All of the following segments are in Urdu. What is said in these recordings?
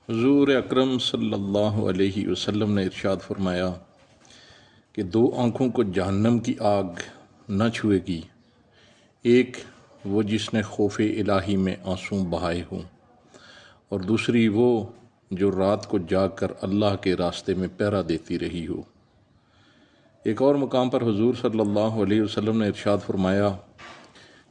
حضور اکرم صلی اللہ علیہ وسلم نے ارشاد فرمایا کہ دو آنکھوں کو جہنم کی آگ نہ چھوئے گی، ایک وہ جس نے خوف الہی میں آنسوں بہائے ہوں، اور دوسری وہ جو رات کو جاگ کر اللہ کے راستے میں پہرا دیتی رہی ہو۔ ایک اور مقام پر حضور صلی اللہ علیہ وسلم نے ارشاد فرمایا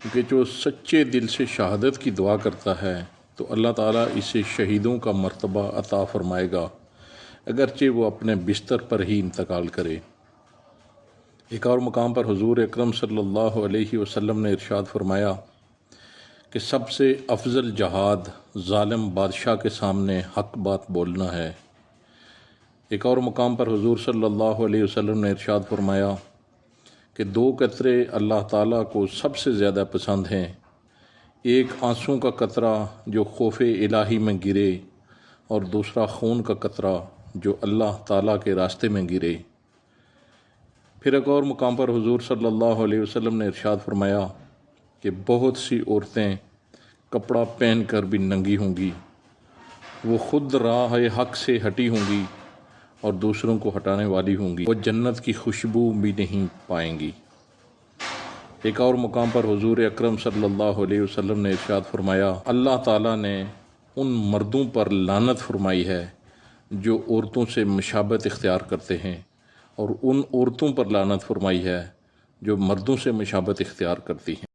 کہ جو سچے دل سے شہادت کی دعا کرتا ہے تو اللہ تعالیٰ اسے شہیدوں کا مرتبہ عطا فرمائے گا، اگرچہ وہ اپنے بستر پر ہی انتقال کرے۔ ایک اور مقام پر حضور اکرم صلی اللہ علیہ وسلم نے ارشاد فرمایا کہ سب سے افضل جہاد ظالم بادشاہ کے سامنے حق بات بولنا ہے۔ ایک اور مقام پر حضور صلی اللہ علیہ وسلم نے ارشاد فرمایا کہ دو قطرے اللہ تعالیٰ کو سب سے زیادہ پسند ہیں، ایک آنسوں کا قطرہ جو خوف الہی میں گرے، اور دوسرا خون کا قطرہ جو اللہ تعالیٰ کے راستے میں گرے۔ پھر ایک اور مقام پر حضور صلی اللہ علیہ وسلم نے ارشاد فرمایا کہ بہت سی عورتیں کپڑا پہن کر بھی ننگی ہوں گی، وہ خود راہ حق سے ہٹی ہوں گی اور دوسروں کو ہٹانے والی ہوں گی، وہ جنت کی خوشبو بھی نہیں پائیں گی۔ ایک اور مقام پر حضور اکرم صلی اللہ علیہ وسلم نے ارشاد فرمایا اللہ تعالیٰ نے ان مردوں پر لعنت فرمائی ہے جو عورتوں سے مشابہت اختیار کرتے ہیں، اور ان عورتوں پر لعنت فرمائی ہے جو مردوں سے مشابہت اختیار کرتی ہیں۔